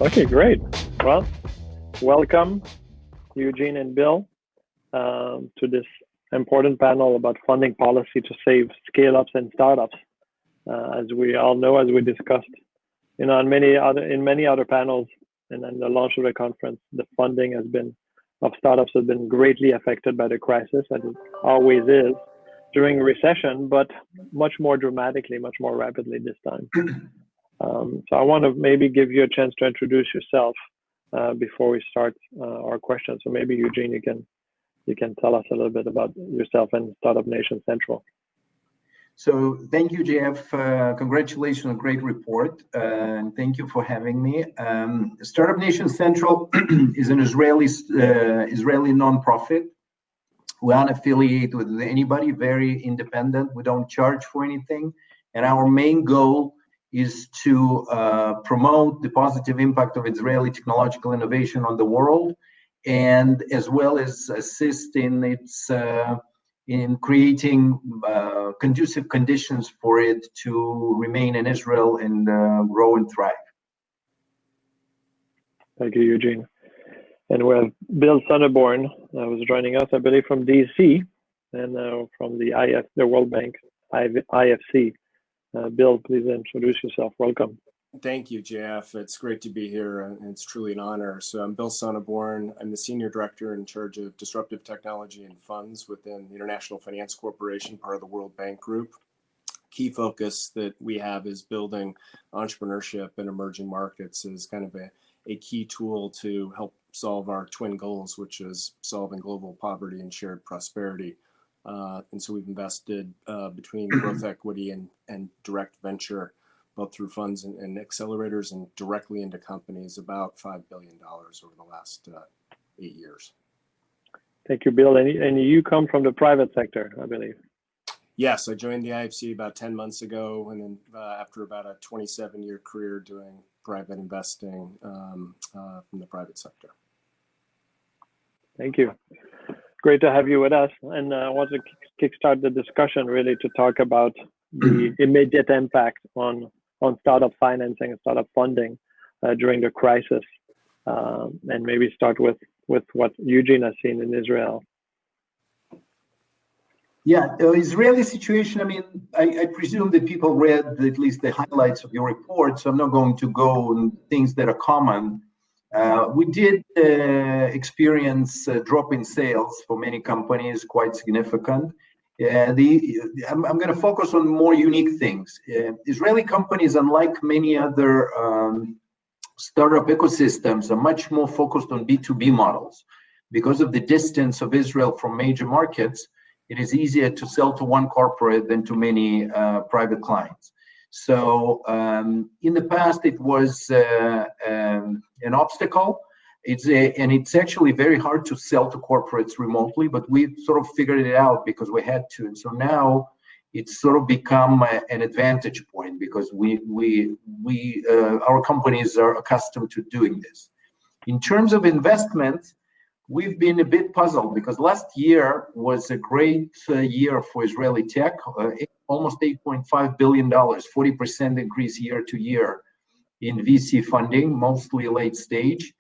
Okay, great. Well, welcome, Eugene and Bill, to this important panel about funding policy to save scale-ups and startups. As we all know, as we discussed, in many other panels, and then the launch of the conference, the funding of startups has been greatly affected by the crisis, as it always is during a recession, but much more dramatically, much more rapidly this time. So I want to maybe give you a chance to introduce yourself before we start our questions. So maybe Eugene, you can tell us a little bit about yourself and Startup Nation Central. So thank you, JF. Congratulations on a great report, and thank you for having me. Startup Nation Central is an Israeli nonprofit. We're unaffiliated with anybody, very independent. We don't charge for anything, and our main goal is to promote the positive impact of Israeli technological innovation on the world, and as well as assist in creating conducive conditions for it to remain in Israel and grow and thrive. Thank you, Eugene. And we have Bill Sonneborn, who's joining us, I believe, from DC and from the World Bank, IFC. Bill, please introduce yourself. Welcome. Thank you, JF. It's great to be here, and it's truly an honor. So I'm Bill Sonneborn. I'm the Senior Director in charge of Disruptive Technology and Funds within the International Finance Corporation, part of the World Bank Group. Key focus that we have is building entrepreneurship in emerging markets as kind of a key tool to help solve our twin goals, which is solving global poverty and shared prosperity. And so we've invested between growth equity and direct venture, both through funds and accelerators and directly into companies, about $5 billion over the last 8 years. Thank you, Bill. And you come from the private sector, I believe. Yes, I joined the IFC about 10 months ago, and then after about a 27-year career doing private investing from the private sector. Thank you. Great to have you with us. And I want to kickstart the discussion really to talk about the immediate impact on startup financing and startup funding during the crisis, and maybe start with what Eugene has seen in Israel. Yeah, the Israeli situation, I mean, I presume that people read at least the highlights of your report, so I'm not going to go on things that are common. We did experience a drop in sales for many companies, quite significant. I'm going to focus on more unique things. Israeli companies, unlike many other startup ecosystems, are much more focused on B2B models. Because of the distance of Israel from major markets, it is easier to sell to one corporate than to many private clients. So in the past, it was an obstacle. And it's actually very hard to sell to corporates remotely, but we've sort of figured it out because we had to. And so now it's sort of become an advantage point because our companies are accustomed to doing this. In terms of investment, we've been a bit puzzled because last year was a great year for Israeli tech, almost $8.5 billion, 40% increase year to year in VC funding, mostly late stage.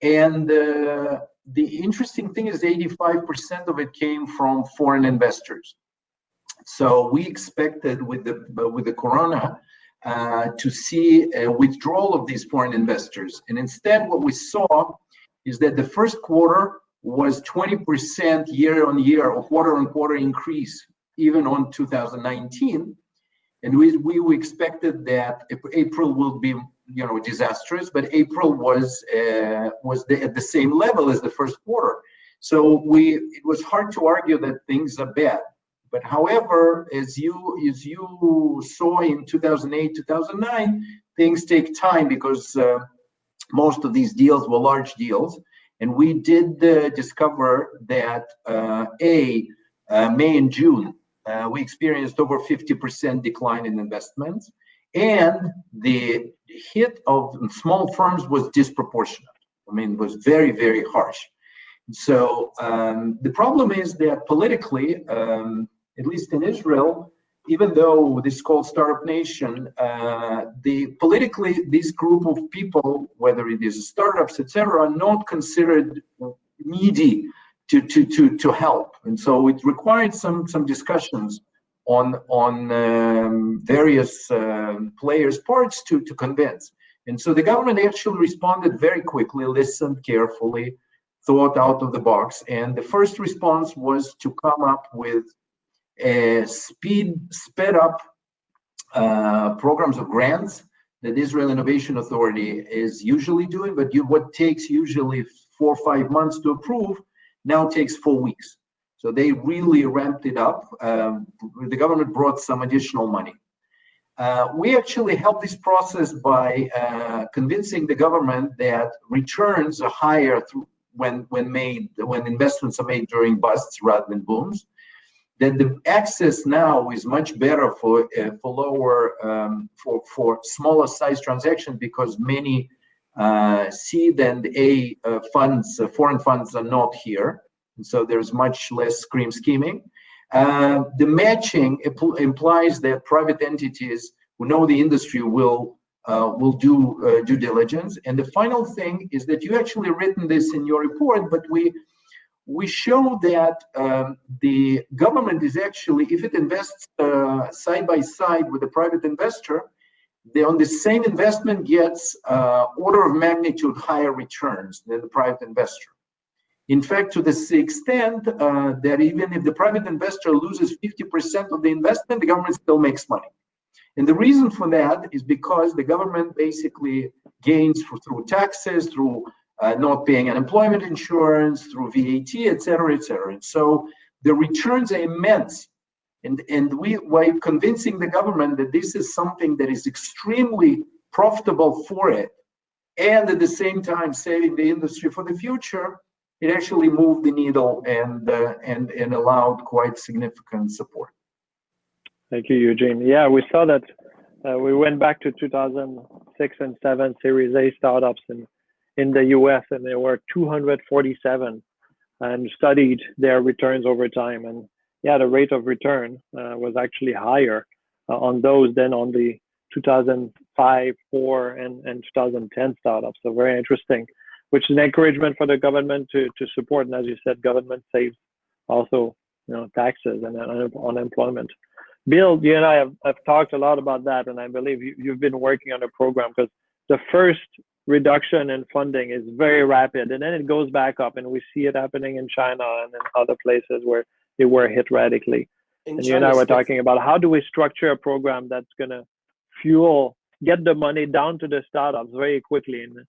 And the interesting thing is 85% of it came from foreign investors. So we expected with the corona to see a withdrawal of these foreign investors. And instead, what we saw is that the first quarter was 20% year on year or quarter on quarter increase, even on 2019. And we expected that April will be disastrous, but April was at the same level as the first quarter. So it was hard to argue that things are bad. But however, as you saw in 2008, 2009, things take time because most of these deals were large deals. And we did discover that May and June, we experienced over 50% decline in investments. And the hit of small firms was disproportionate. I mean, it was very, very harsh. So the problem is that politically, at least in Israel, even though this is called Startup Nation, politically, this group of people, whether it is startups, etc., are not considered needy to help. And so it required some discussions on various players' parts to convince. And so the government actually responded very quickly, listened carefully, thought out of the box. And the first response was to come up with sped up programs of grants that the Israel Innovation Authority is usually doing, but what takes usually 4 or 5 months to approve now takes 4 weeks. So they really ramped it up. The government brought some additional money. We actually helped this process by convincing the government that returns are higher when investments are made during busts rather than booms. That the access now is much better for smaller size transactions because many seed and A funds, foreign funds, are not here, and so there's much less scheming. The matching implies that private entities who know the industry will do due diligence. And the final thing is that you actually written this in your report, but we show that the government is actually, if it invests side by side with a private investor, they on the same investment gets order of magnitude higher returns than the private investor. In fact, to the extent that even if the private investor loses 50% of the investment, the government still makes money. And the reason for that is because the government basically gains through taxes, through not paying unemployment insurance, through VAT, et cetera, et cetera. And so the returns are immense. And we, by convincing the government that this is something that is extremely profitable for it, and at the same time saving the industry for the future, it actually moved the needle and allowed quite significant support. Thank you, Eugene. Yeah, we saw that. We went back to 2006 and 7 Series A startups in the US, and there were 247, and studied their returns over time. And yeah, the rate of return was actually higher on those than on the 2005, 4, and 2010 startups. So very interesting, which is an encouragement for the government to support. And as you said, government saves also, taxes and unemployment. Bill, you and I have talked a lot about that, and I believe you've been working on a program because the first reduction in funding is very rapid, and then it goes back up, and we see it happening in China and in other places where they were hit radically. And you and I were talking about how do we structure a program that's going to get the money down to the startups very quickly. And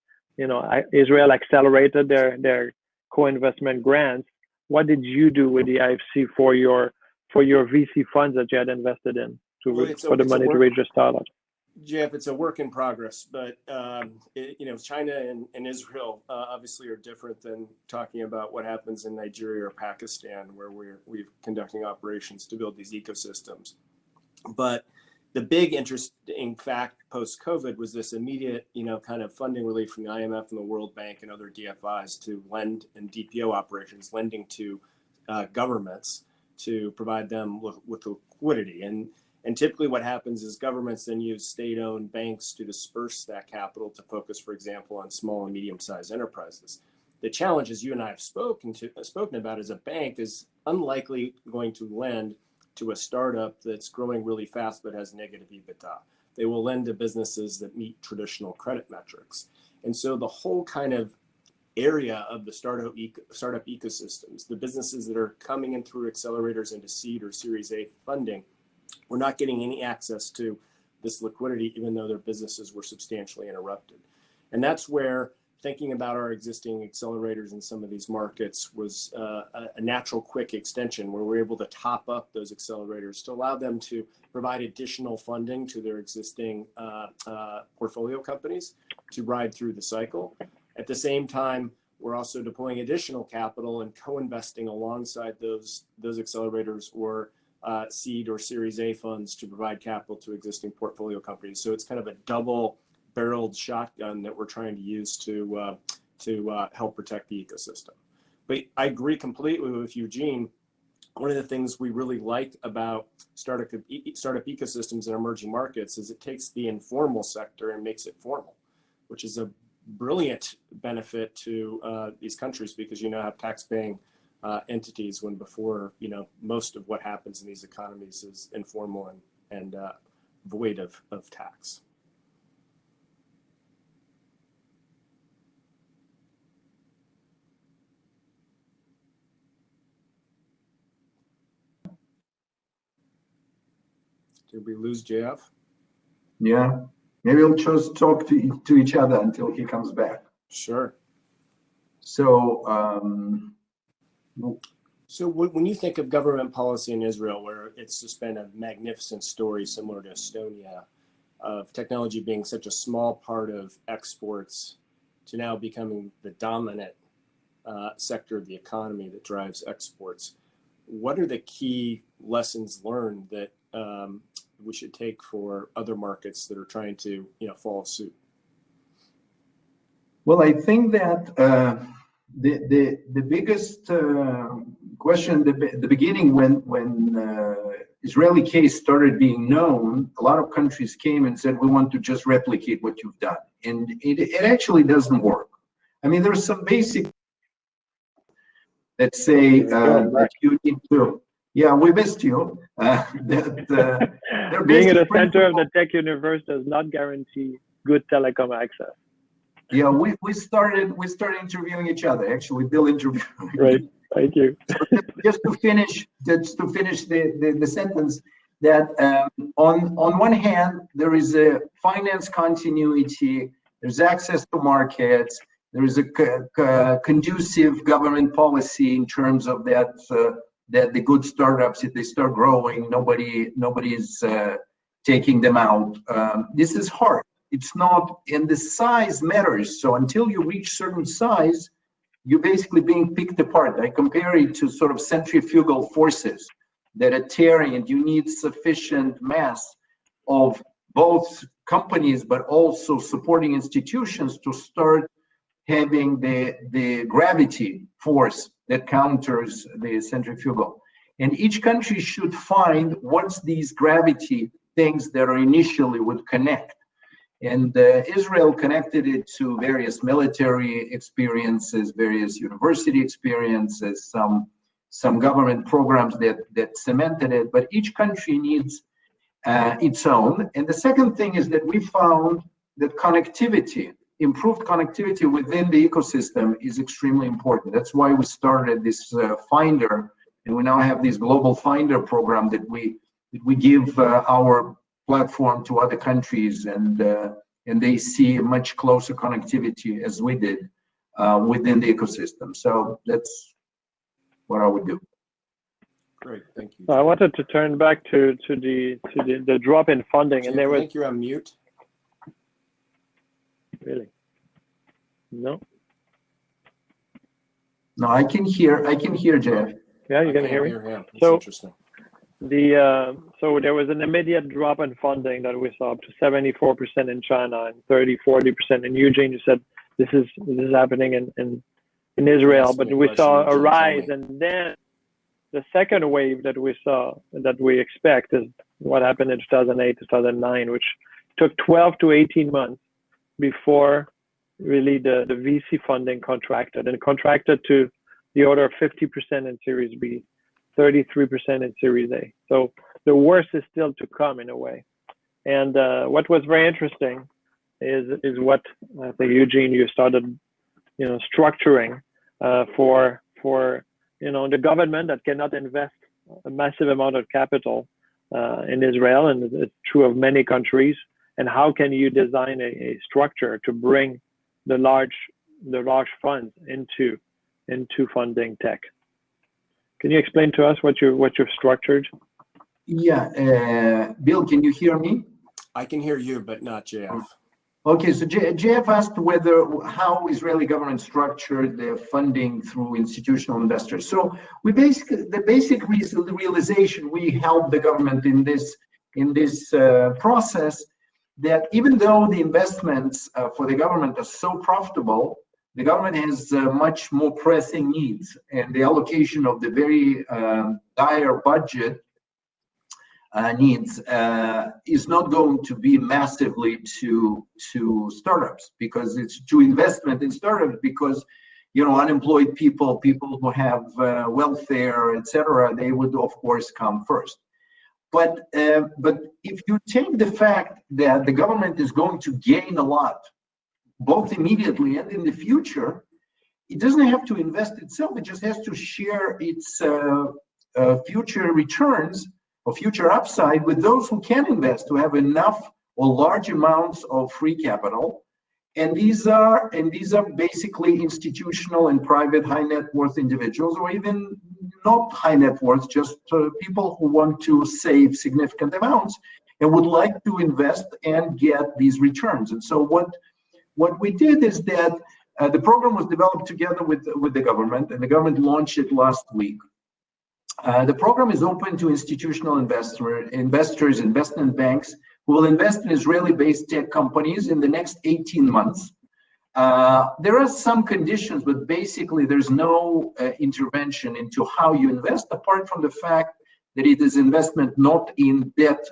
Israel accelerated their co-investment grants. What did you do with the IFC for your VC funds that you had invested in for the money to raise your startup? Jeff, it's a work in progress, but China and Israel obviously are different than talking about what happens in Nigeria or Pakistan, where we're conducting operations to build these ecosystems. But the big interesting fact post-COVID was this immediate, kind of funding relief from the IMF and the World Bank and other DFIs to lend and DPO operations, lending to governments to provide them with liquidity. And typically what happens is governments then use state-owned banks to disperse that capital to focus, for example, on small and medium-sized enterprises. The challenge, as you and I have spoken about, is a bank is unlikely going to lend to a startup that's growing really fast but has negative EBITDA. They will lend to businesses that meet traditional credit metrics. And so the whole kind of area of the startup ecosystems, the businesses that are coming in through accelerators into seed or Series A funding, we're not getting any access to this liquidity, even though their businesses were substantially interrupted. And that's where thinking about our existing accelerators in some of these markets was a natural quick extension, where we're able to top up those accelerators to allow them to provide additional funding to their existing portfolio companies to ride through the cycle. At the same time, we're also deploying additional capital and co-investing alongside those accelerators or seed or Series A funds to provide capital to existing portfolio companies. So it's kind of a double-barreled shotgun that we're trying to use to help protect the ecosystem. But I agree completely with Eugene one of the things we really like about startup ecosystems in emerging markets is it takes the informal sector and makes it formal, which is a brilliant benefit to these countries, because you now have tax-paying entities, when before, most of what happens in these economies is informal and void of tax. Did we lose JF? Yeah, maybe we'll just talk to each other until he comes back. Sure. So, so when you think of government policy in Israel, where it's just been a magnificent story similar to Estonia, of technology being such a small part of exports to now becoming the dominant sector of the economy that drives exports, what are the key lessons learned that we should take for other markets that are trying to follow suit? Well, I think that the biggest question, the beginning when Israeli case started being known, a lot of countries came and said, we want to just replicate what you've done. And it actually doesn't work. I mean, there's some basic, let's say, that you need to, yeah, we missed you. Being at the center of the tech universe does not guarantee good telecom access. Yeah, we started interviewing each other. Actually, Bill interviewed. Right. Thank you. So just to finish the sentence, that on one hand there is a finance continuity, there's access to markets, there is a conducive government policy in terms of that the good startups, if they start growing, nobody is taking them out. This is hard. It's not, and the size matters. So until you reach certain size, you're basically being picked apart. I compare it to sort of centrifugal forces that are tearing, and you need sufficient mass of both companies, but also supporting institutions to start having the gravity force that counters the centrifugal. And each country should find what's these gravity things that are initially would connect. And Israel connected it to various military experiences, various university experiences, some government programs that cemented it, but each country needs its own. And the second thing is that we found that connectivity, improved connectivity within the ecosystem is extremely important. That's why we started this Finder, and we now have this global Finder program that we give our platform to other countries, and they see a much closer connectivity as we did within the ecosystem. So that's what I would do. Great, thank you. So I wanted to turn back to the drop in funding, and there was. I think you're on mute. Really? No. No, I can hear Jeff. Yeah, you can hear me. Him. So interesting. So there was an immediate drop in funding that we saw up to 74% in China and 30-40% in Eugene. You said this is happening in Israel, but we saw a rise, and then the second wave that we expect is what happened in 2008, 2009, which took 12 to 18 months before really the VC funding contracted to the order of 50% in Series B, 33% in Series A. So the worst is still to come in a way. And what was very interesting is what I think, Eugene, you started, structuring for the government that cannot invest a massive amount of capital in Israel, and it's true of many countries. And how can you design a structure to bring the large funds into funding tech? Can you explain to us what you've structured? Yeah, Bill, can you hear me? I can hear you, but not JF. Okay, so JF asked how Israeli government structured the funding through institutional investors. So the basic realization we helped the government in this process, that even though the investments for the government are so profitable, the government has much more pressing needs, and the allocation of the very dire budget needs is not going to be massively to startups, because it's to investment in startups, because unemployed people who have welfare, etc., they would of course come first. But if you take the fact that the government is going to gain a lot, both immediately and in the future, it doesn't have to invest itself. It just has to share its future returns or future upside with those who can invest, who have enough or large amounts of free capital. And these are basically institutional and private high net worth individuals, or even not high net worth, just people who want to save significant amounts and would like to invest and get these returns. And so what we did is that the program was developed together with the government, and the government launched it last week. The program is open to institutional investors, investment banks, who will invest in Israeli-based tech companies in the next 18 months. There are some conditions, but basically there's no intervention into how you invest, apart from the fact that it is investment not in debt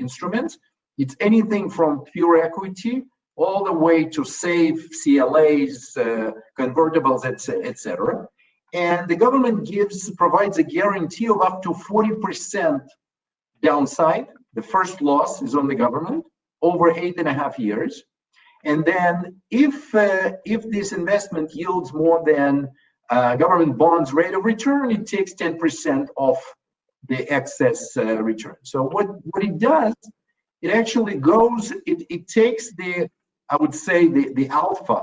instruments. It's anything from pure equity all the way to SAFE, CLAs, convertibles, etc. And the government provides a guarantee of up to 40% downside. The first loss is on the government over 8.5 years. And then if this investment yields more than government bonds rate of return, it takes 10% off the excess return. So what it does, it actually goes, it takes I would say the alpha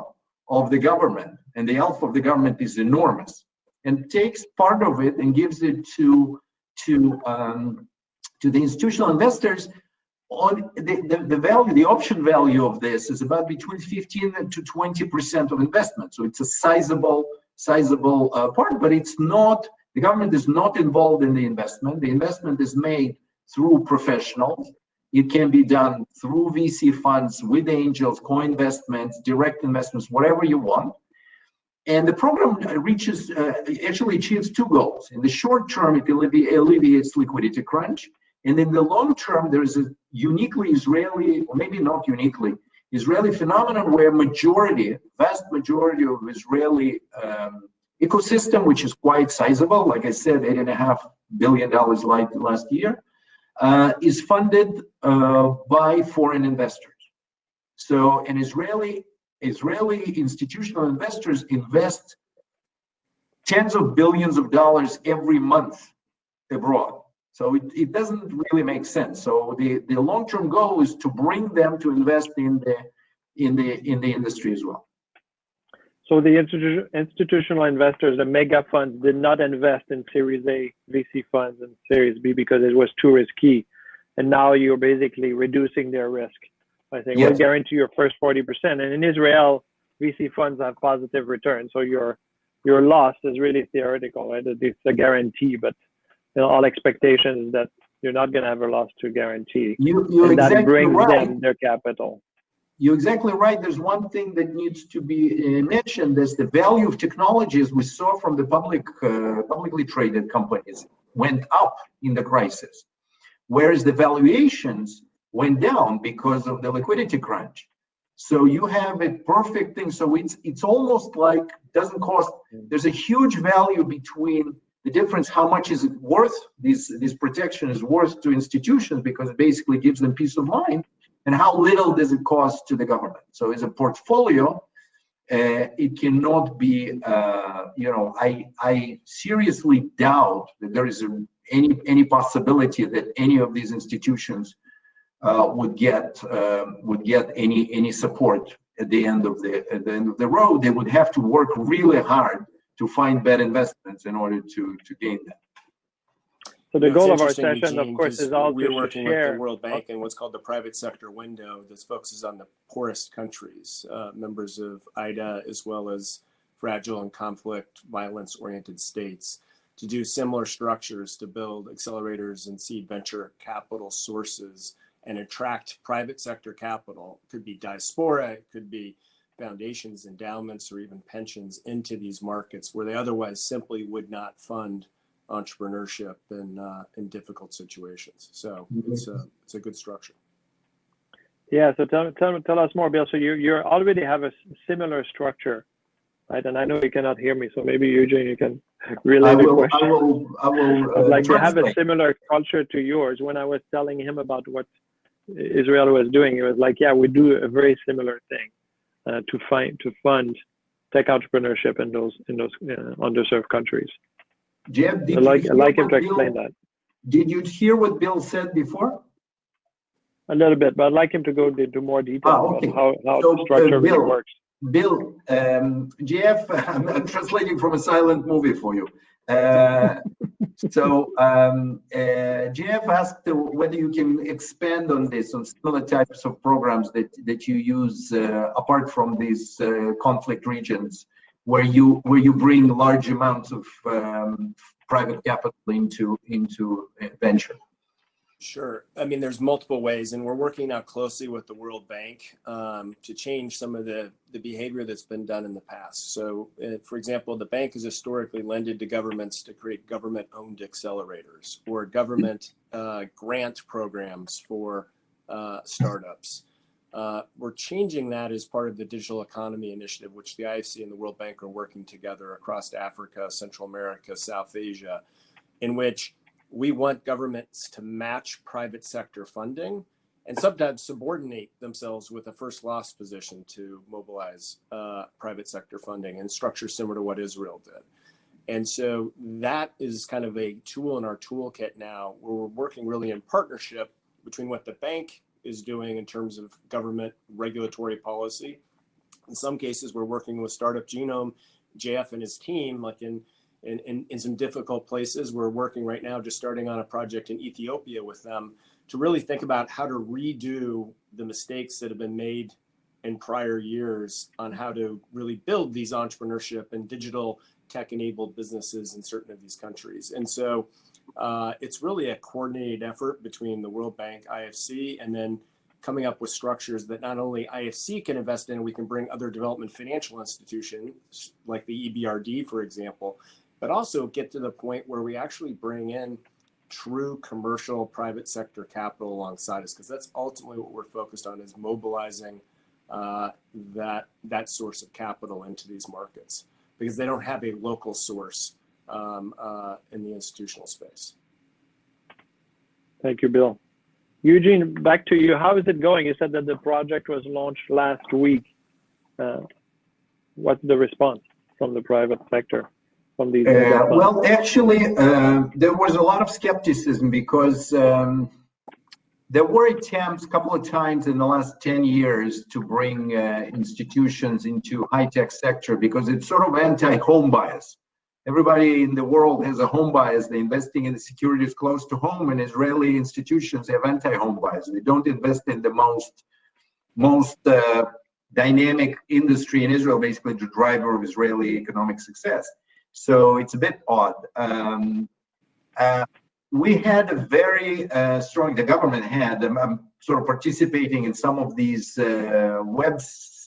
of the government, and the alpha of the government is enormous, and takes part of it and gives it to the institutional investors. On the value, the option value of this is about between 15 to 20% of investment. So it's a sizable part, but it's not, the government is not involved in the investment. The investment is made through professionals. It can be done through VC funds, with angels, co-investments, direct investments, whatever you want. And the program actually achieves two goals. In the short term, it alleviates liquidity crunch. And in the long term, there is a uniquely Israeli, or maybe not uniquely, Israeli phenomenon where vast majority of Israeli ecosystem, which is quite sizable, like I said, $8.5 billion last year, is funded by foreign investors. So, and Israeli institutional investors invest tens of billions of dollars every month abroad. So it doesn't really make sense. So the long-term goal is to bring them to invest in the industry as well. So the institutional investors, the mega funds, did not invest in Series A VC funds and Series B because it was too risky, and now you're basically reducing their risk. I think we'll guarantee your first 40%, and in Israel, VC funds have positive returns, so your loss is really theoretical, right? It's a guarantee, but all expectations that you're not going to have a loss to guarantee. You're and exactly that brings right. them their capital. You're exactly right. There's one thing that needs to be mentioned, is the value of technologies we saw from the publicly traded companies went up in the crisis, whereas the valuations went down because of the liquidity crunch. So you have a perfect thing. So it's almost like doesn't cost. There's a huge value between the difference, how much is it worth, this protection is worth to institutions, because it basically gives them peace of mind, and how little does it cost to the government. So as a portfolio, it cannot be, I seriously doubt that there is any possibility that any of these institutions would get any support at the end of the road. They would have to work really hard to find bad investments in order to gain that. So the goal of our session, of course, is all we're to working share. with the World Bank and what's called the private sector window that focuses on the poorest countries, members of IDA, as well as fragile and conflict violence-oriented states, to do similar structures to build accelerators and seed venture capital sources and attract private sector capital. It could be diaspora, it could be foundations, endowments, or even pensions into these markets where they otherwise simply would not fund entrepreneurship in difficult situations. So it's a good structure. Yeah. So tell us more, Bill. So you already have a similar structure, right? And I know you cannot hear me, so maybe Eugene, you can relay the question. I will like they have a similar culture to yours. When I was telling him about what Israel was doing, it was like, yeah, we do a very similar thing to fund tech entrepreneurship in those underserved countries. Jeff, I'd like him to explain that. Did you hear what Bill said before? A little bit, but I'd like him to go into more detail about how the structure really works. Bill, JF, I'm translating from a silent movie for you. JF asked whether you can expand on this, on similar types of programs that you use apart from these conflict regions, where you bring large amounts of private capital into venture. Sure. I mean, there's multiple ways, and we're working now closely with the World Bank to change some of the behavior that's been done in the past. So, for example, the bank has historically lended to governments to create government-owned accelerators or government grant programs for startups. We're changing that as part of the Digital Economy Initiative, which the IFC and the World Bank are working together across Africa, Central America, South Asia, in which we want governments to match private sector funding and sometimes subordinate themselves with a first loss position to mobilize private sector funding in structures similar to what Israel did. And so that is kind of a tool in our toolkit now where we're working really in partnership between what the bank is doing in terms of government regulatory policy. In some cases, we're working with Startup Genome, JF and his team, like in some difficult places. We're working right now, just starting on a project in Ethiopia with them to really think about how to redo the mistakes that have been made in prior years on how to really build these entrepreneurship and digital tech-enabled businesses in certain of these countries. And so it's really a coordinated effort between the World Bank, IFC, and then coming up with structures that not only IFC can invest in, we can bring other development financial institutions like the EBRD, for example, but also get to the point where we actually bring in true commercial private sector capital alongside us, because that's ultimately what we're focused on, is mobilizing that source of capital into these markets, because they don't have a local source in the institutional space. Thank you, Bill. Eugene, back to you. How is it going? You said that the project was launched last week. What's the response from the private sector? From these well, actually, there was a lot of skepticism because there were attempts a couple of times in the last 10 years to bring institutions into high-tech sector because it's sort of anti-home bias. Everybody in the world has a home bias. They're investing in the securities close to home, and Israeli institutions have anti-home bias. They don't invest in the most dynamic industry in Israel, basically the driver of Israeli economic success. So it's a bit odd. We had a very strong, the government had, I'm sort of participating in some of these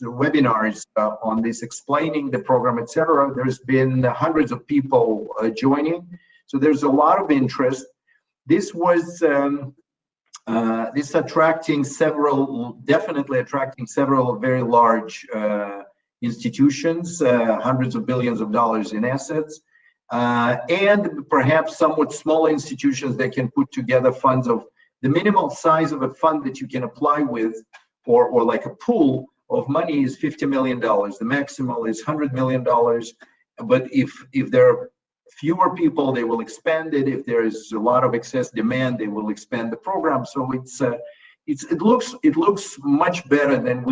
webinars on this, explaining the program, etc. There's been hundreds of people joining. So there's a lot of interest. This was, definitely attracting several very large institutions, hundreds of billions of dollars in assets, and perhaps somewhat smaller institutions that can put together funds of the minimal size of a fund that you can apply with, or like a pool of money is $50 million. The maximal is $100 million. But if there are fewer people, they will expand it. If there is a lot of excess demand, they will expand the program. So it looks much better than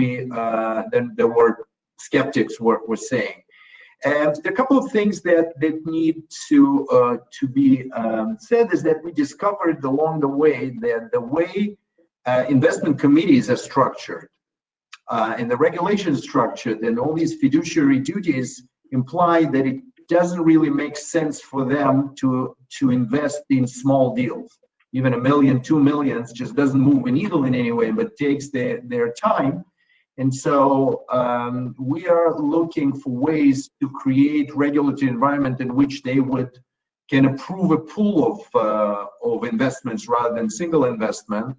there were skeptics were saying. And a couple of things that need to be said is that we discovered along the way that the way investment committees are structured and the regulation is structured, and all these fiduciary duties imply that it doesn't really make sense for them to invest in small deals. Even $1 million, $2 million just doesn't move a needle in any way, but takes their time. And so we are looking for ways to create regulatory environment in which they can approve a pool of investments rather than single investment,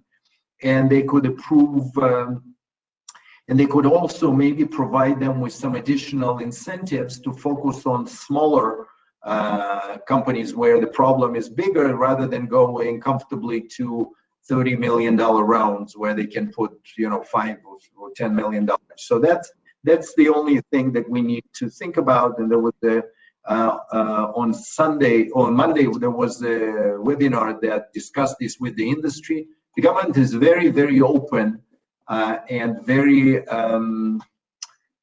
and they could approve, and they could also maybe provide them with some additional incentives to focus on smaller companies where the problem is bigger, rather than going comfortably to $30 million rounds where they can put, $5 or $10 million. So that's the only thing that we need to think about. And there was on Monday, there was a webinar that discussed this with the industry. The government is very, very open and very,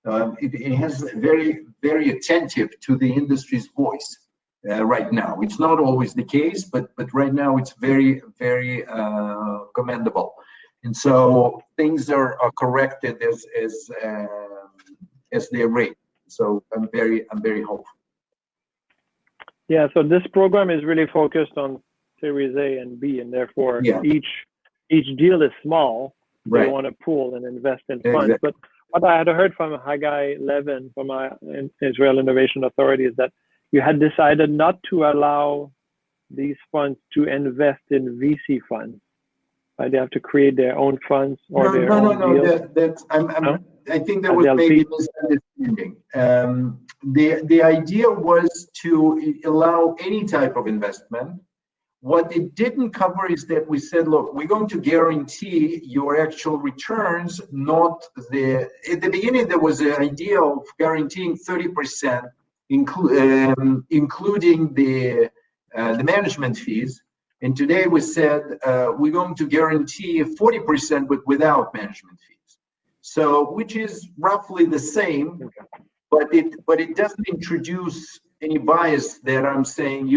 it has very, very attentive to the industry's voice right now. It's not always the case, but right now it's very, very commendable. And so things are corrected as they're rated. So I'm very hopeful. Yeah, so this program is really focused on Series A and B, and therefore each deal is small. Right. They want to pool and invest in funds. Exactly. But what I had heard from Haggai Levin from Israel Innovation Authority is that you had decided not to allow these funds to invest in VC funds. Right? They have to create their own funds or their own deals. I think there was maybe misunderstanding. The idea was to allow any type of investment. What it didn't cover is that we said, look, we're going to guarantee your actual returns, not at the beginning, there was an idea of guaranteeing 30%, including the management fees. And today we said, we're going to guarantee 40%, but without management fees. So, which is roughly the same, but it doesn't introduce any bias that I'm saying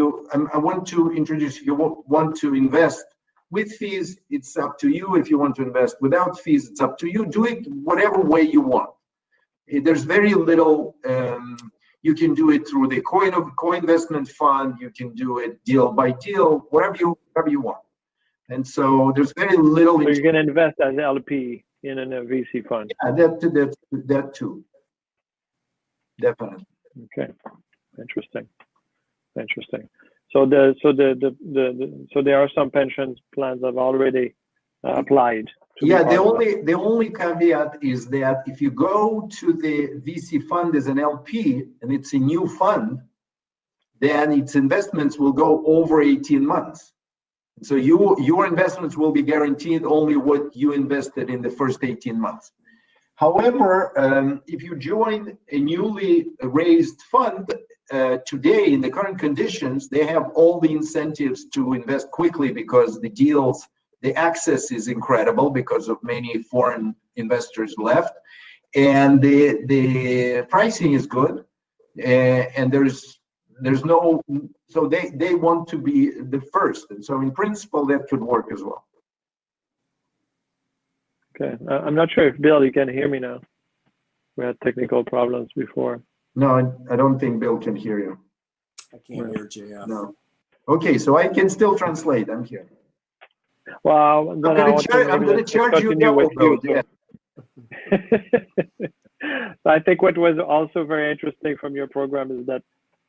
I want to introduce. If you want to invest with fees, it's up to you. If you want to invest without fees, it's up to you. Do it whatever way you want. There's very little. You can do it through the co-investment fund. You can do it deal by deal, whatever you want. And so there's very little. So you're going to invest as LP in a VC fund. Yeah, that too. Definitely. Okay. Interesting. So there are some pension plans that have already applied. Yeah, the only caveat is that if you go to the VC fund as an LP and it's a new fund, then its investments will go over 18 months. So your investments will be guaranteed only what you invested in the first 18 months. However, if you join a newly raised fund, today in the current conditions, they have all the incentives to invest quickly because the access is incredible because of many foreign investors left, and the pricing is good, and there's no, so they want to be the first, and so in principle that could work as well. Okay, I'm not sure if Bill, you can hear me now. We had technical problems before. No, I don't think Bill can hear you. I can't hear JF. No. Okay, so I can still translate. I'm here. Well, I'm going to charge you double, though. Yeah. I think what was also very interesting from your program is that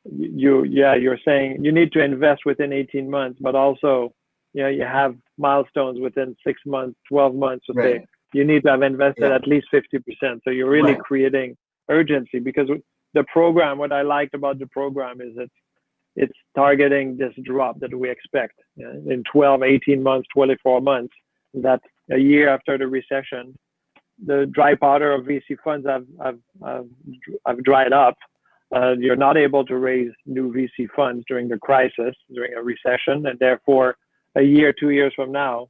you're saying you need to invest within 18 months, but also, you have milestones within 6 months, 12 months. So right. You need to have invested at least 50%. So you're really creating urgency, because the program, what I liked about the program is it's targeting this drop that we expect in 12, 18 months, 24 months, that a year after the recession, the dry powder of VC funds have dried up. You're not able to raise new VC funds during the crisis, during a recession, and therefore a year, 2 years from now,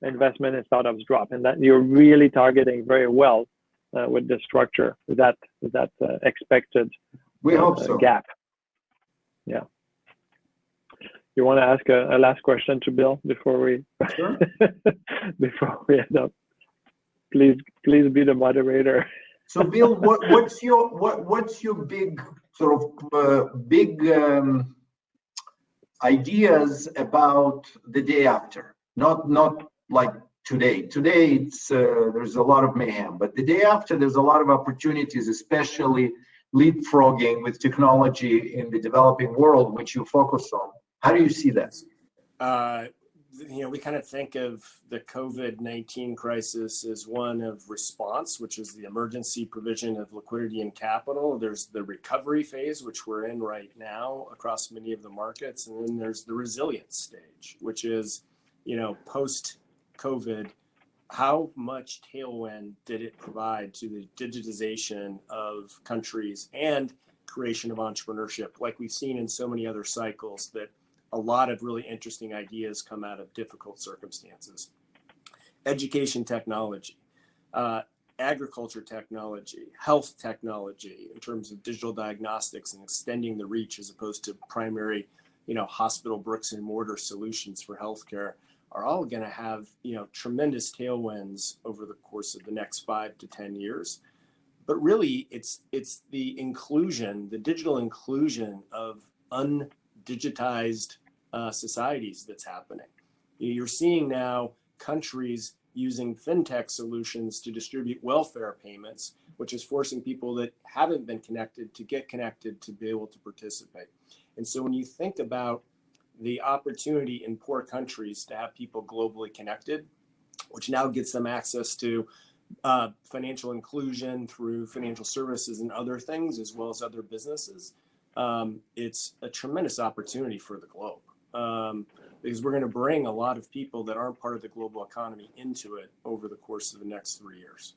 investment in startups drop, and that you're really targeting very well with this structure. Is that expected? We hope so. Gap. Yeah. You want to ask a last question to Bill before we before we end up? Please be the moderator. So Bill, what's your big sort of ideas about the day after? Not like today. Today, it's there's a lot of mayhem, but the day after, there's a lot of opportunities, especially leapfrogging with technology in the developing world, which you focus on. How do you see that? We kind of think of the COVID-19 crisis as one of response, which is the emergency provision of liquidity and capital. There's the recovery phase, which we're in right now across many of the markets. And then there's the resilience stage, which is, post-COVID, how much tailwind did it provide to the digitization of countries and creation of entrepreneurship, like we've seen in so many other cycles, that a lot of really interesting ideas come out of difficult circumstances. Education technology, agriculture technology, health technology, in terms of digital diagnostics and extending the reach as opposed to primary, hospital bricks and mortar solutions for healthcare, are all going to have, tremendous tailwinds over the course of the next 5 to 10 years. But really, it's the inclusion, the digital inclusion of undigitized societies that's happening. You're seeing now countries using fintech solutions to distribute welfare payments, which is forcing people that haven't been connected to get connected to be able to participate. And so when you think about the opportunity in poor countries to have people globally connected, which now gets them access to financial inclusion through financial services and other things, as well as other businesses, it's a tremendous opportunity for the globe, because we're going to bring a lot of people that aren't part of the global economy into it over the course of the next 3 years.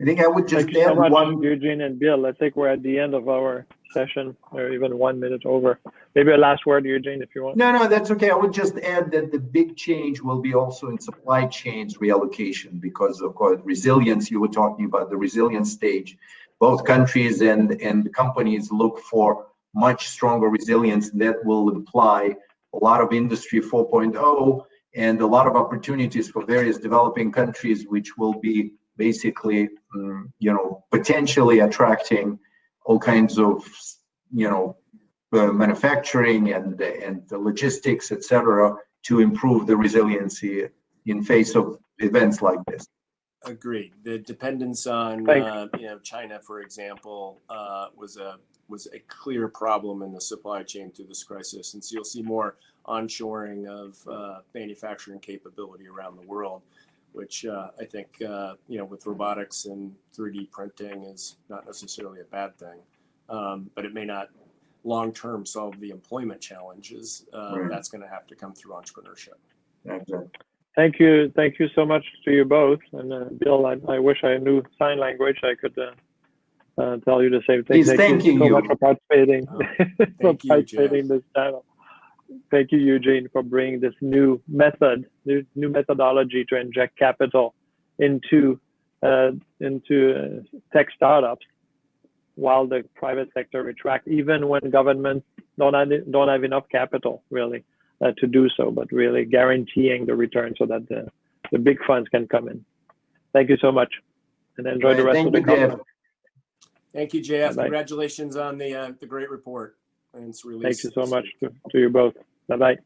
I think I would just Thank you so much, one. Eugene and Bill. I think we're at the end of our session, or even 1 minute over. Maybe a last word, Eugene, if you want. No, that's okay. I would just add that the big change will be also in supply chains reallocation, because of course resilience. You were talking about the resilience stage. Both countries and companies look for much stronger resilience. That will imply a lot of industry 4.0 and a lot of opportunities for various developing countries, which will be basically, potentially attracting all kinds of, manufacturing and the logistics, etc., to improve the resiliency in face of events like this. Agreed. The dependence on China, for example, was a clear problem in the supply chain through this crisis, and so you'll see more onshoring of manufacturing capability around the world, which I think with robotics and 3D printing is not necessarily a bad thing, but it may not long-term solve the employment challenges. Right. That's going to have to come through entrepreneurship. Exactly. Thank you so much to you both. And Bill, I wish I knew sign language. I could tell you the same thing. He's thanking so you. much for participating, Thank you, Jeff. in this channel. Thank you, Eugene, for bringing this new methodology to inject capital into tech startups, while the private sector retract, even when governments don't have enough capital really to do so, but really guaranteeing the return so that the big funds can come in. Thank you so much, and enjoy the rest of the conference. Thank you, JF. Bye-bye. Congratulations on the great report and its release. Thank you so much to you both. Bye-bye.